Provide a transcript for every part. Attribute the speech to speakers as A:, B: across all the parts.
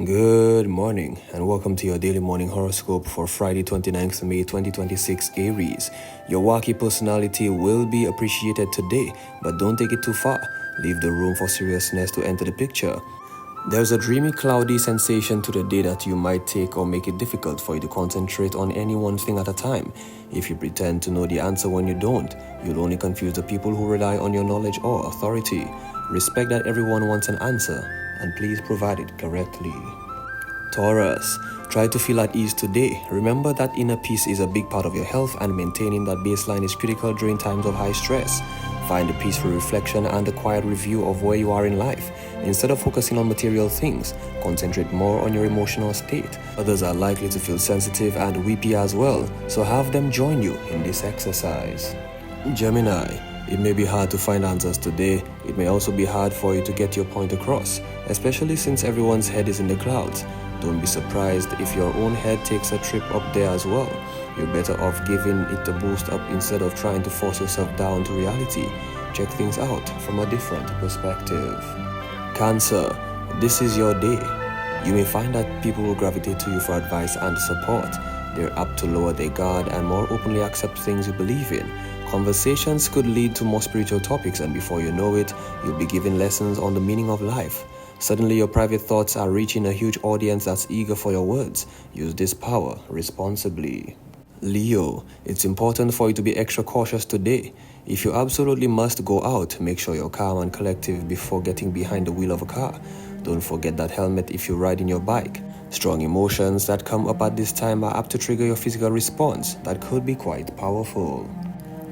A: Good morning and welcome to your daily morning horoscope for Friday 29th May 2026 Aries. Your wacky personality will be appreciated today, but don't take it too far. Leave the room for seriousness to enter the picture. There's a dreamy, cloudy sensation to the day that you might take or make it difficult for you to concentrate on any one thing at a time. If you pretend to know the answer when you don't, you'll only confuse the people who rely on your knowledge or authority. Respect that everyone wants an answer, and please provide it correctly. Taurus, try to feel at ease today. Remember that inner peace is a big part of your health, and maintaining that baseline is critical during times of high stress. Find a peaceful reflection and a quiet review of where you are in life. Instead of focusing on material things, concentrate more on your emotional state. Others are likely to feel sensitive and weepy as well, so have them join you in this exercise. Gemini, it may be hard to find answers today. It may also be hard for you to get your point across, especially since everyone's head is in the clouds. Don't be surprised if your own head takes a trip up there as well. You're better off giving it a boost up instead of trying to force yourself down to reality. Check things out from a different perspective. Cancer, this is your day. You may find that people will gravitate to you for advice and support. They're apt to lower their guard and more openly accept things you believe in. Conversations could lead to more spiritual topics, and before you know it, you'll be given lessons on the meaning of life. Suddenly, your private thoughts are reaching a huge audience that's eager for your words. Use this power responsibly. Leo, it's important for you to be extra cautious today. If you absolutely must go out, make sure you're calm and collective before getting behind the wheel of a car. Don't forget that helmet if you're riding your bike. Strong emotions that come up at this time are apt to trigger your physical response that could be quite powerful.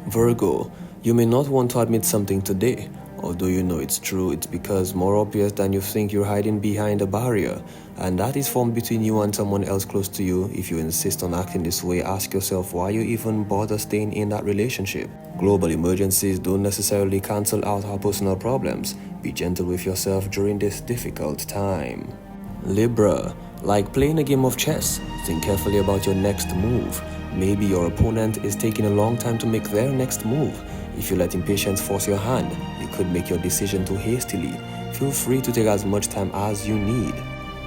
A: Virgo, you may not want to admit something today. Although you know it's true, it's because more obvious than you think you're hiding behind a barrier, and that is formed between you and someone else close to you. If you insist on acting this way, ask yourself why you even bother staying in that relationship. Global emergencies don't necessarily cancel out our personal problems. Be gentle with yourself during this difficult time. Libra, like playing a game of chess, think carefully about your next move. Maybe your opponent is taking a long time to make their next move. If you let impatience force your hand, you could make your decision too hastily. Feel free to take as much time as you need.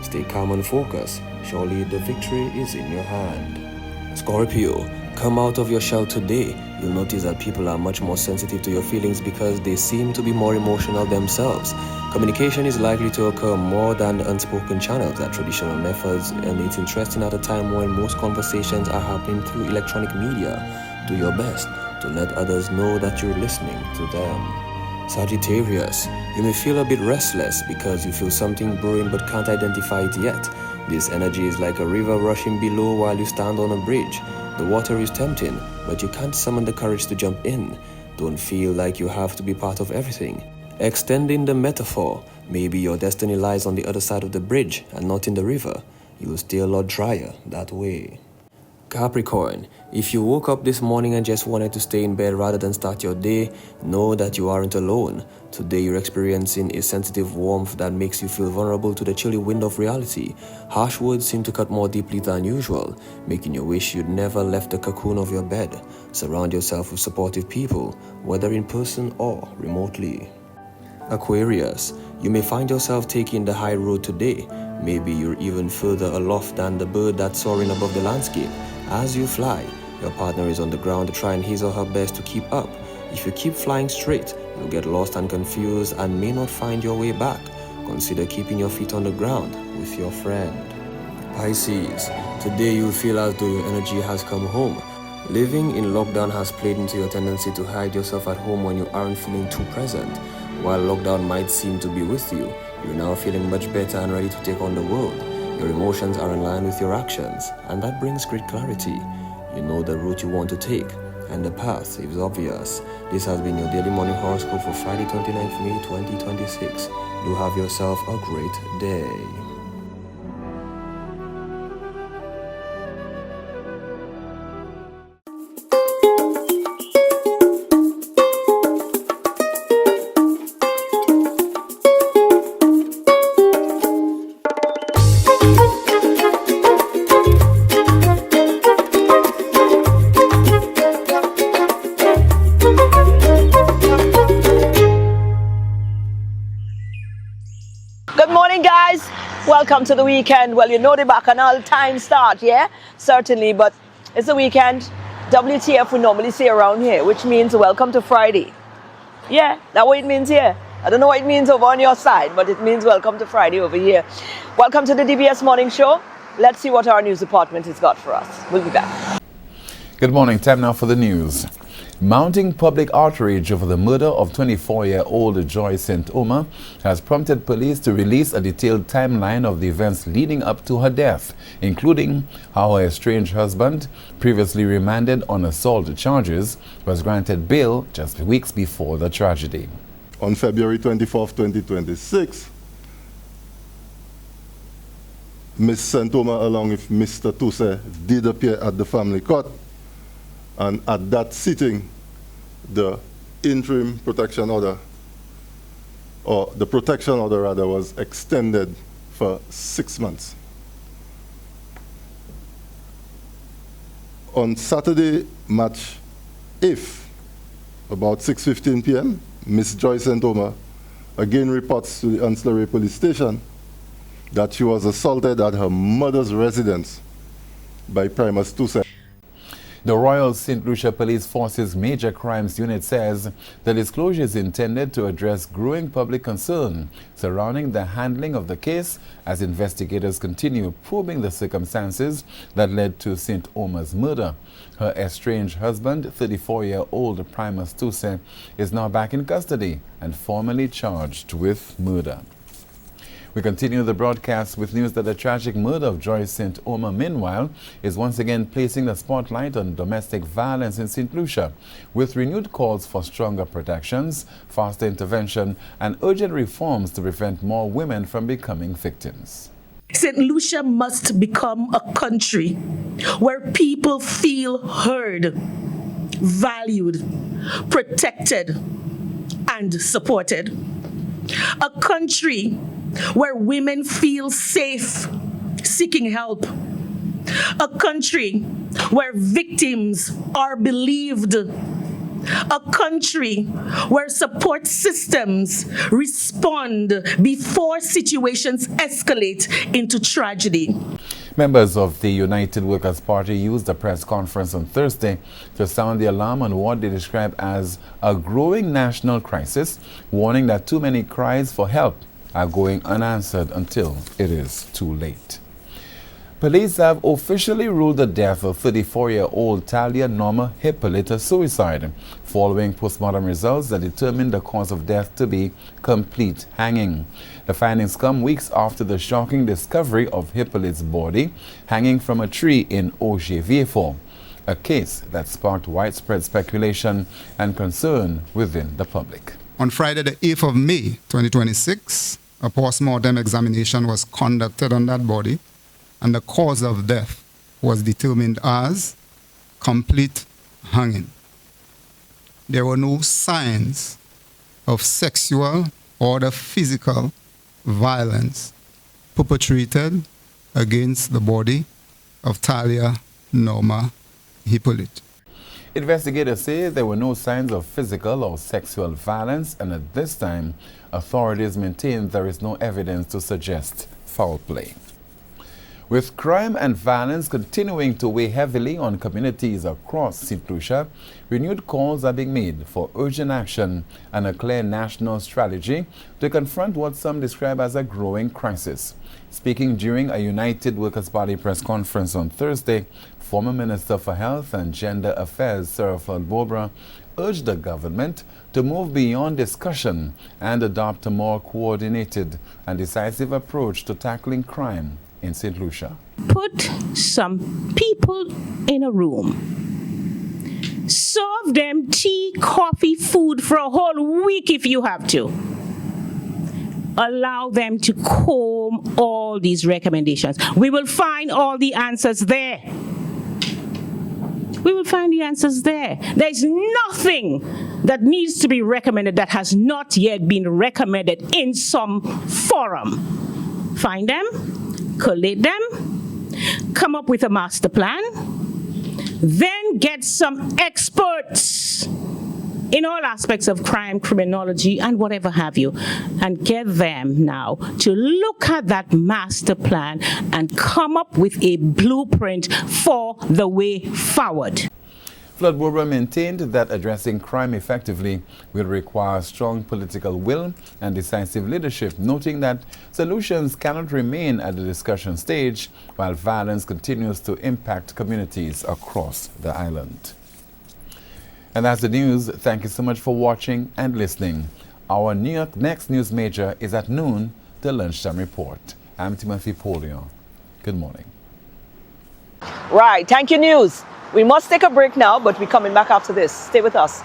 A: Stay calm and focused. Surely the victory is in your hand. Scorpio, come out of your shell today. You'll notice that people are much more sensitive to your feelings because they seem to be more emotional themselves. Communication is likely to occur more than the unspoken channels at traditional methods, and it's interesting at a time when most conversations are happening through electronic media. Do your best to let others know that you're listening to them. Sagittarius, you may feel a bit restless because you feel something brewing but can't identify it yet. This energy is like a river rushing below while you stand on a bridge. The water is tempting, but you can't summon the courage to jump in. Don't feel like you have to be part of everything. Extending the metaphor, maybe your destiny lies on the other side of the bridge and not in the river. You'll stay a lot drier that way. Capricorn, if you woke up this morning and just wanted to stay in bed rather than start your day, know that you aren't alone. Today you're experiencing a sensitive warmth that makes you feel vulnerable to the chilly wind of reality. Harsh words seem to cut more deeply than usual, making you wish you'd never left the cocoon of your bed. Surround yourself with supportive people, whether in person or remotely. Aquarius, you may find yourself taking the high road today. Maybe you're even further aloft than the bird that's soaring above the landscape. As you fly, your partner is on the ground trying his or her best to keep up. If you keep flying straight, you'll get lost and confused and may not find your way back. Consider keeping your feet on the ground with your friend. Pisces, today you'll feel as though your energy has come home. Living in lockdown has played into your tendency to hide yourself at home when you aren't feeling too present. While lockdown might seem to be with you, you're now feeling much better and ready to take on the world. Your emotions are in line with your actions, and that brings great clarity. You know the route you want to take, and the path is obvious. This has been your daily morning horoscope for Friday 29th May 2026. Do have yourself a great day.
B: Good morning, guys. welcome to the weekend. Well, you know the bacchanal time start, yeah? Certainly, but it's the weekend. WTF we normally say around here, which means welcome to Friday. Yeah, that's what it means here. I don't know what it means over on your side, but it means welcome to Friday over here. Welcome to the DBS Morning Show. Let's see what our news department has got for us. We'll be back.
C: Good morning. Time now for the news. Mounting public outrage over the murder of 24-year-old Joy St. Omer has prompted police to release a detailed timeline of the events leading up to her death, including how her estranged husband, previously remanded on assault charges, was granted bail just weeks before the tragedy.
D: On February 24, 2026, Ms. St. Omer along with Mr. Tuse did appear at the family court. And at that sitting, the interim protection order, or the protection order rather, was extended for 6 months. On Saturday, March 8th, about 6:15 p.m., Ms. Joy St. Omer again reports to the Ancillary Police Station that she was assaulted at her mother's residence by Primus Tuse.
C: The Royal St. Lucia Police Force's Major Crimes Unit says the disclosure is intended to address growing public concern surrounding the handling of the case as investigators continue probing the circumstances that led to St. Omer's murder. Her estranged husband, 34-year-old Primus Tuse, is now back in custody and formally charged with murder. We continue the broadcast with news that the tragic murder of Joy St. Omer, meanwhile, is once again placing the spotlight on domestic violence in St. Lucia, with renewed calls for stronger protections, faster intervention, and urgent reforms to prevent more women from becoming victims.
E: St. Lucia must become a country where people feel heard, valued, protected, and supported. A country where women feel safe seeking help. A country where victims are believed. A country where support systems respond before situations escalate into tragedy.
C: Members of the United Workers' Party used a press conference on Thursday to sound the alarm on what they describe as a growing national crisis, warning that too many cries for help are going unanswered until it is too late. Police have officially ruled the death of 34-year-old Talia Norma Hippolyte a suicide, following postmortem results that determined the cause of death to be complete hanging. The findings come weeks after the shocking discovery of Hippolyte's body hanging from a tree in Auger-Vieufort, a case that sparked widespread speculation and concern within the public.
F: On Friday, the 8th of May, 2026, a post-mortem examination was conducted on that body, and the cause of death was determined as complete hanging. There were no signs of sexual or the physical violence perpetrated against the body of Talia Norma Hippolyte.
C: Investigators say there were no signs of physical or sexual violence, and at this time, authorities maintain there is no evidence to suggest foul play. With crime and violence continuing to weigh heavily on communities across St. Lucia, renewed calls are being made for urgent action and a clear national strategy to confront what some describe as a growing crisis. Speaking during a United Workers' Party press conference on Thursday, former Minister for Health and Gender Affairs, Sarah Flood-Bobra, urged the government to move beyond discussion and adopt a more coordinated and decisive approach to tackling crime in St. Lucia.
G: Put some people in a room. Serve them tea, coffee, food for a whole week if you have to. Allow them to comb all these recommendations. We will find all the answers there. We will find the answers there. There's nothing that needs to be recommended that has not yet been recommended in some forum. Find them, collate them, come up with a master plan, then get some experts in all aspects of crime, criminology, and whatever have you, and get them now to look at that master plan and come up with a blueprint for the way forward.
C: Flood Bobra maintained that addressing crime effectively will require strong political will and decisive leadership, noting that solutions cannot remain at the discussion stage while violence continues to impact communities across the island. And that's the news. Thank you so much for watching and listening. Our next news major is at noon, the Lunchtime Report. I'm Timothy Polio. Good morning.
B: Right, thank you, News. We must take a break now, but we're coming back after this. Stay with us.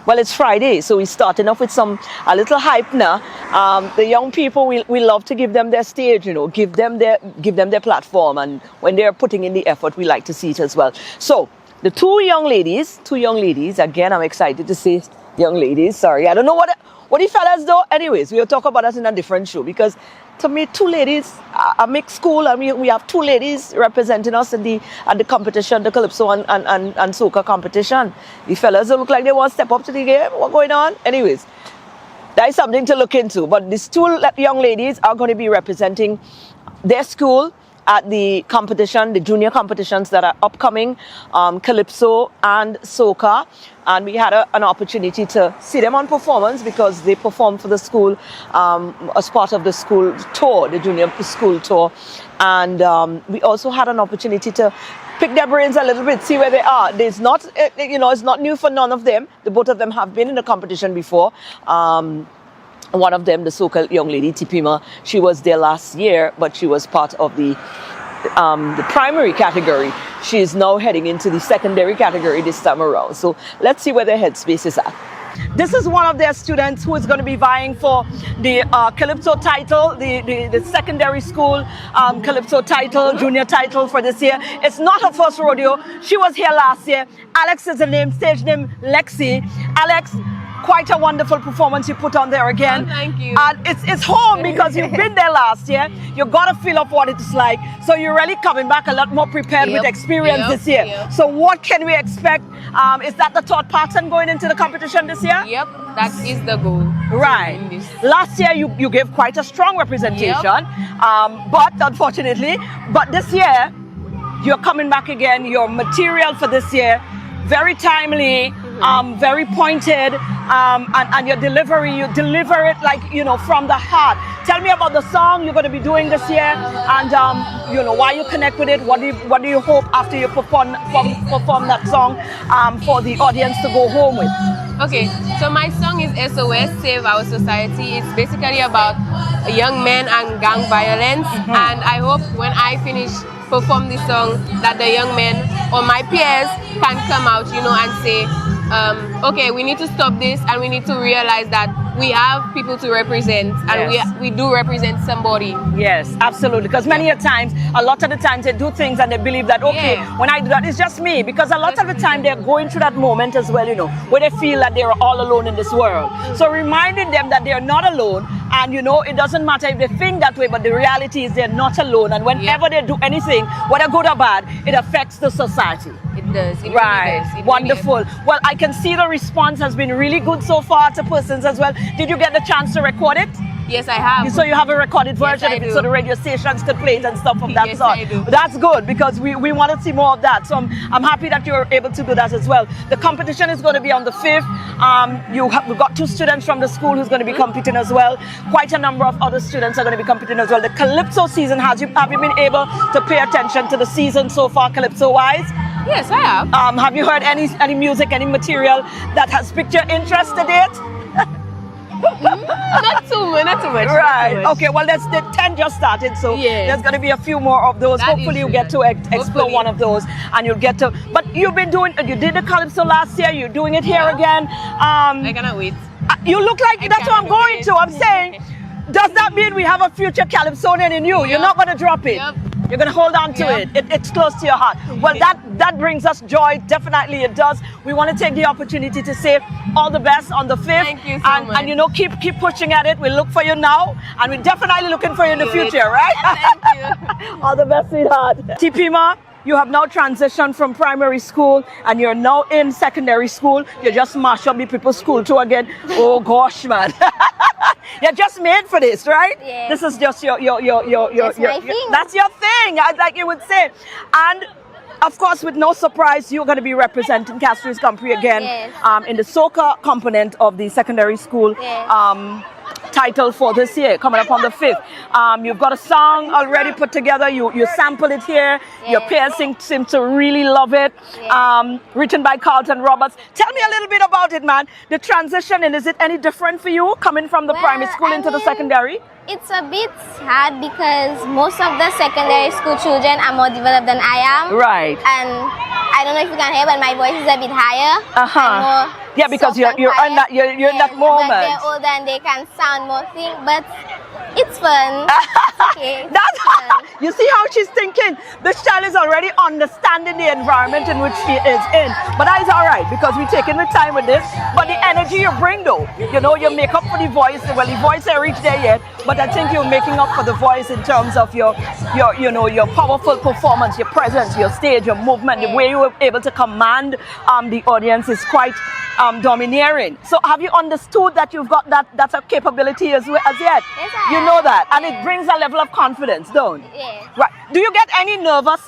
B: Well, it's Friday, so we're starting off with a little hype now. The young people, we love to give them their stage, give them their platform, and when they're putting in the effort, we like to see it as well. So the two young ladies, again, I'm excited to say young ladies, sorry. I don't know what the fellas do. Anyways, we'll talk about that in a different show, because to me, two ladies, a mixed school, and we have two ladies representing us at the competition, the Calypso and Soca competition. The fellas look like they want to step up to the game. What's going on? Anyways, that is something to look into. But these two young ladies are going to be representing their school at the competition, the junior competitions that are upcoming, Calypso and Soca. And we had an opportunity to see them on performance because they performed for the school as part of the school tour, the junior school tour. And we also had an opportunity to pick their brains a little bit, see where they are. It's not new for none of them. The both of them have been in the competition before. One of them, the Soca young lady, Tipima, she was there last year, but she was part of the primary category. She is now heading into the secondary category this time around. So let's see where their headspace is at. This is one of their students who is going to be vying for the Calypso title, the secondary school Calypso title, junior title for this year. It's not her first rodeo. She was here last year. Alex is the name, stage name Lexy. Alex, quite a wonderful performance you put on there again.
H: Oh, thank you.
B: And it's home because you've been there last year. You got a feel of what it's like. So you're really coming back a lot more prepared with experience this year.
H: Yep.
B: So what can we expect? Is that the thought pattern going into the competition this year?
H: Yep, that is the goal.
B: Right. Last year you gave quite a strong representation, but unfortunately, this year you're coming back again. Your material for this year, very timely, very pointed, and your delivery, you deliver it like, from the heart. Tell me about the song you're going to be doing this year, and why you connect with it. What do you hope after you perform that song for the audience to go home with?
H: Okay, so my song is SOS, Save Our Society. It's basically about young men and gang violence, and I hope when I finish perform this song that the young men or my peers can come out, and say, okay, we need to stop this, and we need to realize that we have people to represent, and we do represent somebody.
B: Yes, absolutely. Because a lot of the times they do things and they believe that, okay, when I do that, it's just me. Because a lot of the time they're going through that moment as well, where they feel that they're all alone in this world. So reminding them that they're not alone, and it doesn't matter if they think that way, but the reality is they're not alone. And whenever they do anything, whether good or bad, it affects the society.
H: It does. It
B: Right.
H: really does. It
B: Wonderful.
H: Really
B: Well, I can see the response has been really good so far to persons as well. Did you get the chance to record it?
H: Yes, I have.
B: So you have a recorded version
H: I
B: of it,
H: do.
B: so the radio stations could play it and stuff of that
H: Yes,
B: sort.
H: I do.
B: That's good because we want to see more of that. So I'm happy that you're able to do that as well. The competition is going to be on the 5th. We've got 2 students from the school who's going to be competing as well. Quite a number of other students are going to be competing as well. The Calypso season, have you been able to pay attention to the season so far, Calypso-wise?
H: Yes, I have.
B: Have you heard any music, any material that has piqued your interest to date?
H: Not too much.
B: Right. Okay. Well, the 10 just started, so there's going to be a few more of those.
H: That
B: Hopefully, you get to explore one of those, and you'll get to. But you did the Calypso last year. You're doing it here again.
H: I cannot wait.
B: You look like that's what I'm going to. I'm saying, does that mean we have a future Calypsonian in you? You're not going to drop it.
H: Yep.
B: You're going to hold on to it. It's close to your heart. Well, that brings us joy. Definitely it does. We want to take the opportunity to say all the best on the 5th.
H: Thank you so much.
B: And you know, keep pushing at it. We'll look for you now. And we're definitely looking for you in the future, right?
H: Thank you.
B: All the best, sweetheart. Tipima, you have now transitioned from primary school and you're now in secondary school. You just mash up the people's school too again. Oh gosh, man. You're just made for this, right?
I: Yeah.
B: This is just your
I: my thing.
B: that's your thing, like you would say. And of course, with no surprise, you're going to be representing Castries Company again
I: Yes.
B: in the soca component of the secondary school
I: Yes.
B: title for this year, coming up on the 5th. You've got a song already put together. You sample it here. Your peers seem to really love it. Written by Carlton Roberts. Tell me a little bit about it, man. The transition, and is it any different for you coming from the primary school into the secondary?
I: It's a bit hard because most of the secondary school children are more developed than I am.
B: Right.
I: And I don't know if you can hear, but my voice is a bit higher. And more
B: Yeah, because
I: soft and
B: you're in
I: quiet.
B: that you're in that
I: But
B: moment.
I: they're older and they can sound more thing, but it's fun. It's okay.
B: That's
I: It's fun.
B: you see how she's thinking. This child is already understanding the environment in which she is in. But that is all right because we're taking the time with this. But the energy you bring, though, you know, you make up for the voice. Well, the voice ain't reached there yet, but I think you're making up for the voice in terms of your powerful performance, your presence, your stage, your movement, the way you were able to command the audience is quite domineering. So have you understood that you've got that's a capability as yet?
I: Yes, I
B: You know
I: have.
B: that, and it
I: Yes.
B: brings a level of confidence, don't it?
I: Yes.
B: Right. Do you get any nervous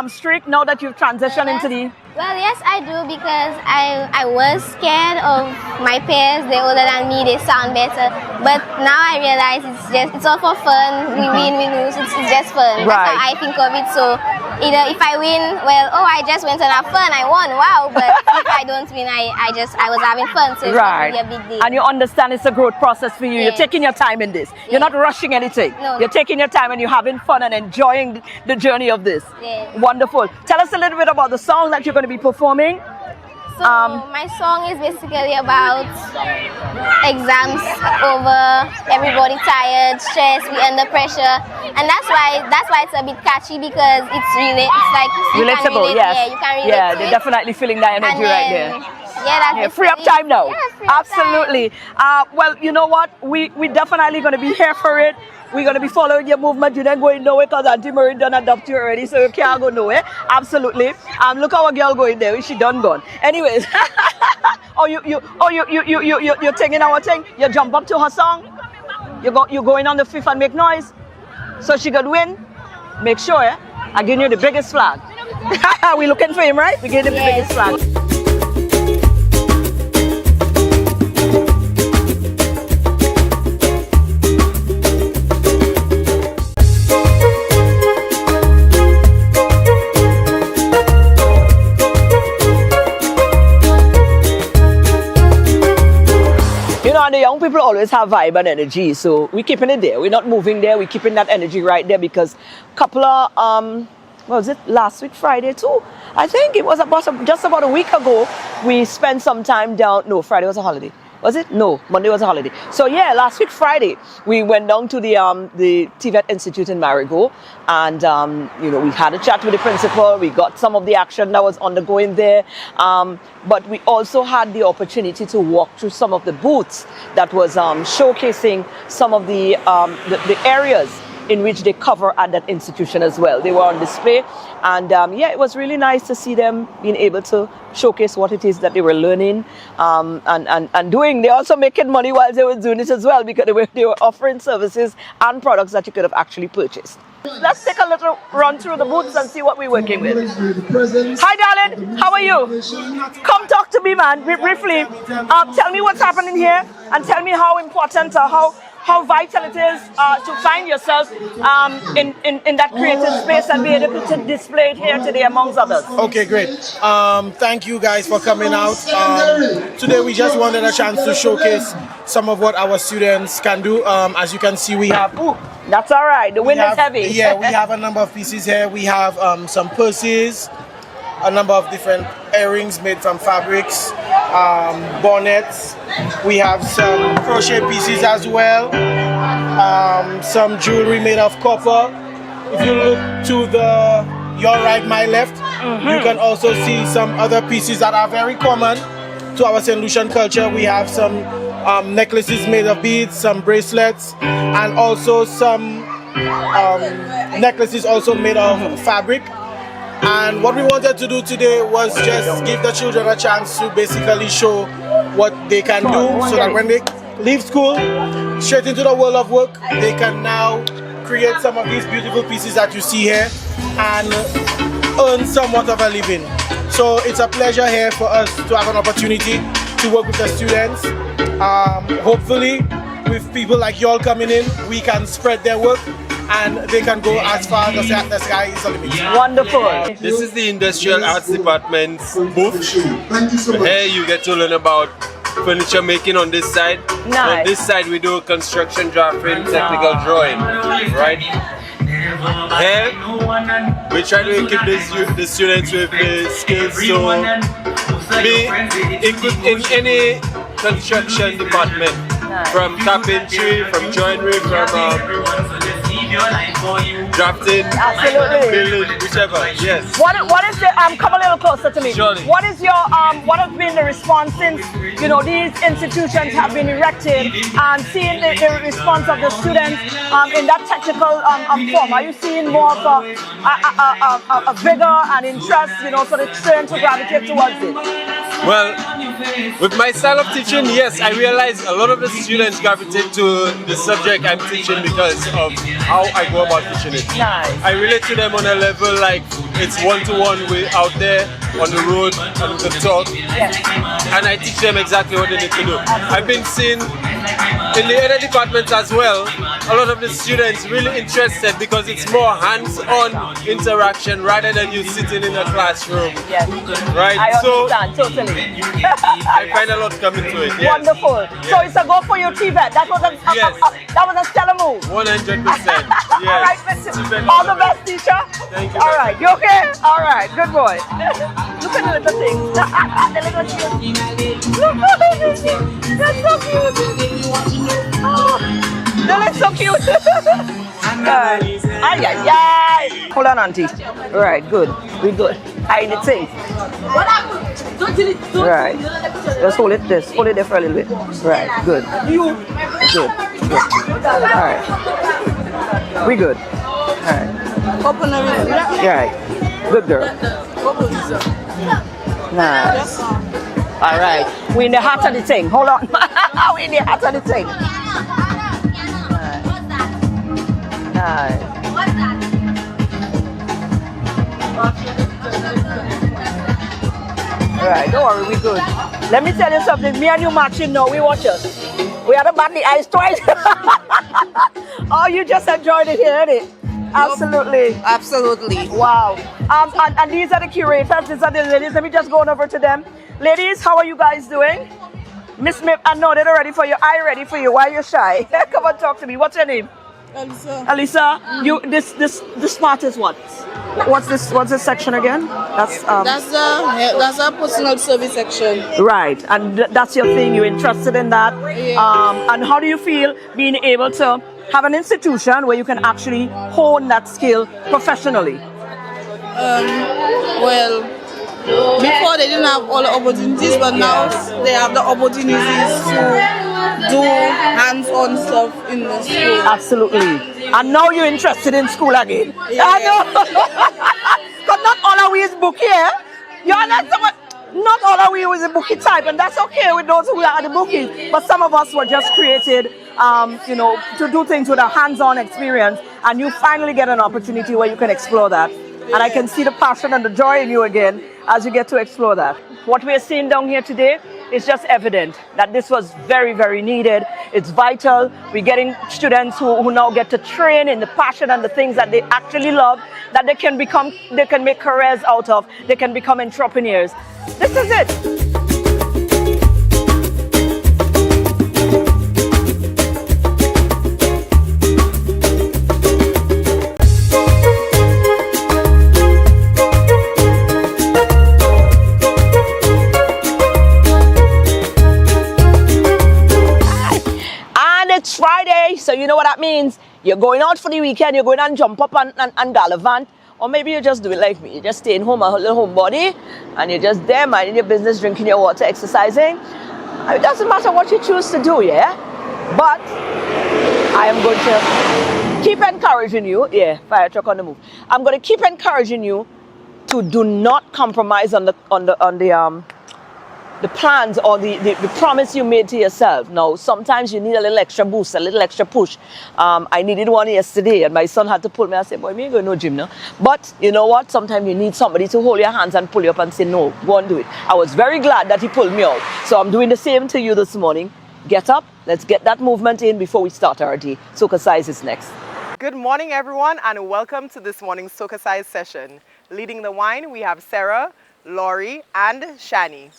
B: streak now that you've transitioned into the?
I: Well, yes, I do because I was scared of my peers. They're older than me. They sound better. But now I realize it's all for fun. We win, we lose. It's just fun. That's
B: Right.
I: how I think of it. So either if I win, well, I just went and have fun. I won. Wow. But if I don't win, I was having fun. So it's not
B: Right.
I: really a big deal.
B: And you understand it's a growth process for you. You're
I: Yes.
B: taking your time in this. You're not rushing anything.
I: No.
B: You're taking your time and you're having fun and enjoying the journey of this.
I: Yes.
B: Wonderful. Tell us a little bit about the song that you're going to be performing.
I: So my song is basically about exams over, everybody tired, stressed, we under pressure, and that's why it's a bit catchy because it's like you can
B: Relatable,
I: relate,
B: yes.
I: yeah, you can relate
B: Yeah,
I: to
B: they're
I: it.
B: definitely feeling that energy
I: And
B: right
I: then,
B: there.
I: Yeah, that's
B: Yeah, free up
I: basically-
B: time now.
I: Yeah, free up
B: Absolutely. Well, you know what? We definitely going to be here for it. We're going to be following your movement. You don't going nowhere because Auntie Marie done adopt you already, so you can't go nowhere. Absolutely. Look how a girl going there. She done gone. Anyways. You're taking our thing. You jump up to her song. You going on the 5th and make noise. So she could win. Make sure, I'm giving you the biggest flag. We looking for him, right? We gave him the biggest flag. You know, the young people always have vibe and energy, so we're keeping it there. We're not moving there. We're keeping that energy right there because a couple of, what was it, last week, Friday too? I think it was just about a week ago, we spent some time down, no, Friday was a holiday. Was it? No, Monday was a holiday. So yeah, last week Friday, we went down to the TVET Institute in Marigot, and we had a chat with the principal. We got some of the action that was undergoing there, but we also had the opportunity to walk through some of the booths that was showcasing some of the areas in which they cover at that institution as well. They were on display, and it was really nice to see them being able to showcase what it is that they were learning and doing. They also making money while they were doing it as well because they were offering services and products that you could have actually purchased. Let's take a little run through the booths and see what we're working with. Hi, darling. How are you? Come talk to me, man, briefly. Tell me what's happening here and tell me how important or how vital it is to find yourself in that creative space and be able to display it here today amongst others.
J: Okay, great. Thank you guys for coming out. Today we just wanted a chance to showcase some of what our students can do. As you can see, we have...
B: Ooh, that's all right. The wind is heavy.
J: Yeah, we have a number of pieces here. We have some purses, a number of different earrings made from fabrics, bonnets. We have some crochet pieces as well, some jewelry made of copper, if you look to your right, my left, you can also see some other pieces that are very common to our St. Lucian culture. We have some necklaces made of beads, some bracelets, and also some necklaces also made of fabric. And what we wanted to do today was just give the children a chance to basically show what they can do, so that when they leave school, straight into the world of work, they can now create some of these beautiful pieces that you see here and earn somewhat of a living. So it's a pleasure here for us to have an opportunity to work with the students. Hopefully, with people like y'all coming in, we can spread their work and they can go as far as the sky is the limit.
B: Wonderful.
K: This is the Industrial Arts Department's booth. Here you get to learn about furniture making on this side.
B: Nice.
K: On this side we do construction drafting, technical drawing, right? Here we try to equip the students with the skills to be equipped in any construction department, from carpentry, from joinery, from drafting, building, whichever. Yes.
B: What is the come a little closer to me?
K: Surely.
B: What is your what has been the response since these institutions have been erected and seeing the response of the students in that technical form? Are you seeing more of a vigor and interest, so the students will gravitate towards it?
K: Well, with my style of teaching, yes, I realize a lot of the students gravitate to the subject I'm teaching because of how I go about teaching it.
B: Nice.
K: I relate to them on a level like it's one-to-one out there on the road and the talk, and I teach them exactly what they need to do. I've been seeing in the other departments as well, a lot of the students really interested because it's more hands-on interaction rather than you sitting in a classroom.
B: Yes.
K: Right?
B: I understand, totally.
K: I find a lot coming to it. Yes.
B: Wonderful.
K: Yes.
B: So it's a go for your TVET. That was a stellar move.
K: 100%. Yes.
B: All right, all the best, teacher.
K: Thank you.
B: All right, you okay? All right, good boy. Look at the little things. The little cute. Look, that's so cute. Oh, they look so cute. Ay, ay, ay. Hold on, auntie. Right, good. We good. Hide the thing. Right. Just hold it there for a little bit. Right, good. Good. All right. We good. All right.
L: Open everything.
B: Right. Good girl. Nice. All right. We in the heart of the thing. Hold on. We in the heart of the thing. Nice. All right. Don't worry. We good. Let me tell you something. Me and you matching now. We watch us. We had to bat the eyes twice. Oh, you just enjoyed it here, didn't it? Absolutely.
L: Absolutely.
B: Wow. And these are the curators. These are the ladies. Let me just go on over to them. Ladies, how are you guys doing? Miss Smith, I know they're ready for you. I'm ready for you. Why are you shy? Come on, talk to me. What's your name?
L: Alisa.
B: Alisa, you this part is what? What's this section again? That's
L: a personal service section.
B: Right, and that's your thing. You're interested in that.
L: Yeah.
B: And how do you feel being able to have an institution where you can actually hone that skill professionally?
L: Well, before they didn't have all the opportunities, but now they have the opportunities to do hands-on stuff in the school.
B: Absolutely. And now you're interested in school again.
L: Yeah.
B: I know. Because not all of we is bookie, eh? You understand? Not all of we is a bookie type, and that's okay with those who are the bookies. But some of us were just created, to do things with a hands-on experience, and you finally get an opportunity where you can explore that. And I can see the passion and the joy in you again as you get to explore that. What we're seeing down here today is just evident that this was very, very needed. It's vital. We're getting students who now get to train in the passion and the things that they actually love, that they can make careers out of, they can become entrepreneurs. This is it. Friday, so you know what that means. You're going out for the weekend, you're going and jump up and gallivant. Or maybe you just do it like me. You're just staying home, a little homebody, and you're just there minding your business, drinking your water, exercising. It doesn't matter what you choose to do, yeah? But I am going to keep encouraging you. Yeah, fire truck on the move. I'm going to keep encouraging you to do not compromise on the plans or the promise you made to yourself. Now, sometimes you need a little extra boost, a little extra push. I needed one yesterday, and my son had to pull me. I said, boy, me ain't going to no gym now. But you know what? Sometimes you need somebody to hold your hands and pull you up and say, no, go and do it. I was very glad that he pulled me out. So I'm doing the same to you this morning. Get up. Let's get that movement in before we start our day. SocaCize is next.
M: Good morning, everyone, and welcome to this morning's SocaCize session. Leading the wine, we have Sarah, Laurie, and Shani.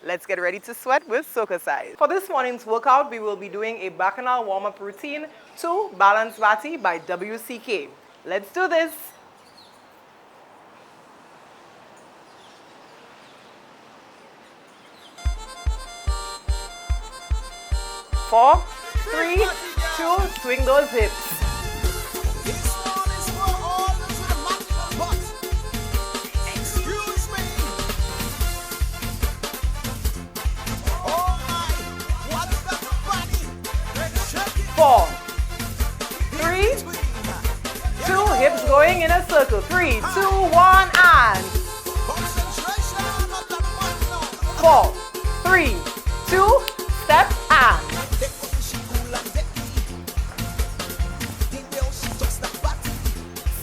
M: Let's get ready to sweat with SocaCize. For this morning's workout, we will be doing a bacchanal warm-up routine to Balance Bati by WCK. Let's do this. Four, 3, 2, swing those hips. Four, 3, 2, hips going in a circle. 3, 2, 1, and 4, 3, 2, step and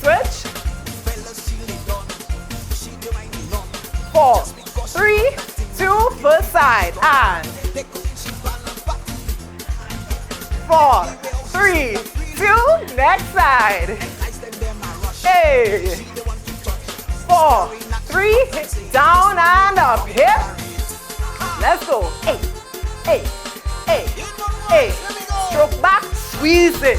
M: switch. 4, 3, 2, first side and 4, 3, 2, next side. Hey. 4, 3, down and up. Hip. Let's go. 8, 8, 8, 8. Stroke back, squeeze it.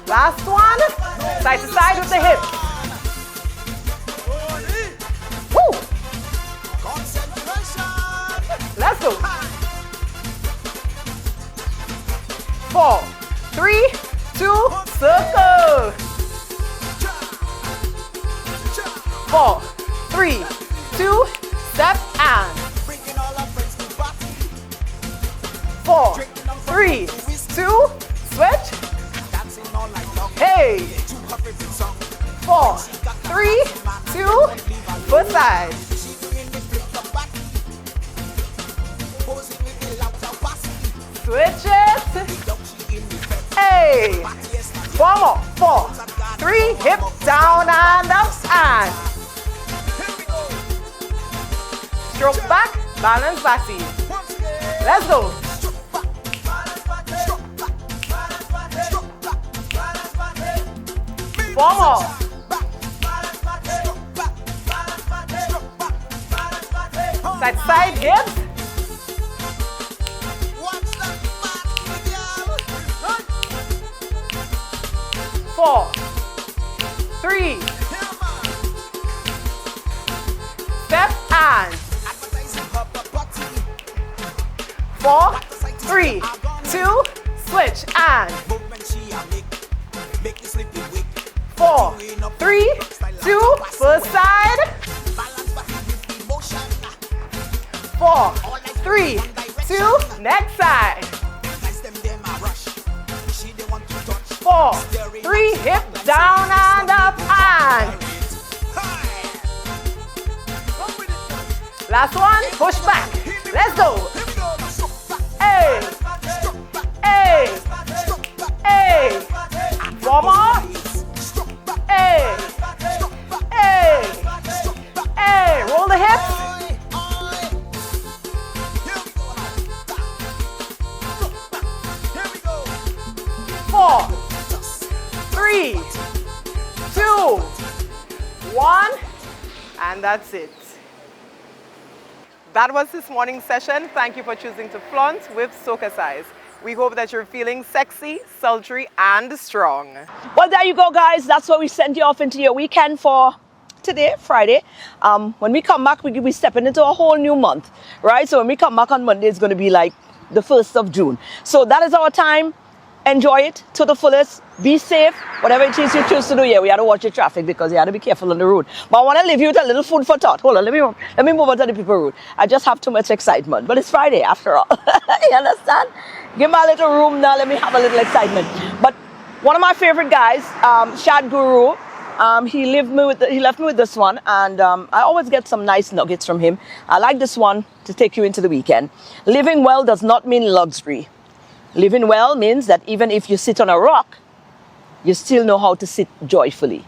M: Last one, side to side with the hip. Woo! Let's go. 4, 3, 2, circle. 4, 3, 2, step and 4, 3, 2, switch. Hey! 4, 3, 2, foot side. Switch it. Hey! 4 more. 4, 3, hip down and up and stroke back, balance bati. Let's go. 4 more. Side to side, hips. 4, 3, step and 4, 3, 2, switch and 4, 3, 2, first side. 4, 3, 2, next side. 4, 3, hip down and up and last one, push back. Let's go. Hey, hey, hey. 4 more. Hey, hey, hey. Roll the hips. 4, 3, 2, 1, and that's it. That was this morning's session. Thank you for choosing to flaunt with SocaCize. We hope that you're feeling sexy, sultry, and strong.
B: Well, there you go, guys. That's what we sent you off into your weekend for today, Friday. When we come back, we stepping into a whole new month, right? So when we come back on Monday, it's going to be like the 1st of June. So that is our time. Enjoy it to the fullest. Be safe. Whatever it is you choose to do, yeah, we have to watch the traffic because you have to be careful on the road. But I want to leave you with a little food for thought. Hold on, let me move on to the people road. I just have too much excitement. But it's Friday after all. You understand? Give me a little room now. Let me have a little excitement. But one of my favorite guys, Shad Guru, he left me with this one, and I always get some nice nuggets from him. I like this one to take you into the weekend. Living well does not mean luxury. Living well means that even if you sit on a rock, you still know how to sit joyfully.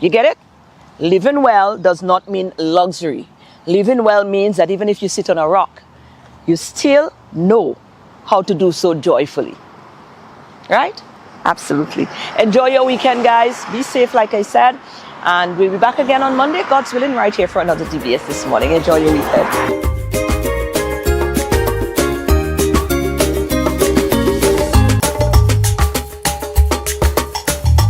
B: You get it? Living well does not mean luxury. Living well means that even if you sit on a rock, you still know how to do so joyfully. Right? Absolutely. Enjoy your weekend, guys. Be safe, like I said. And we'll be back again on Monday, God's willing, right here for another DBS this morning. Enjoy your weekend.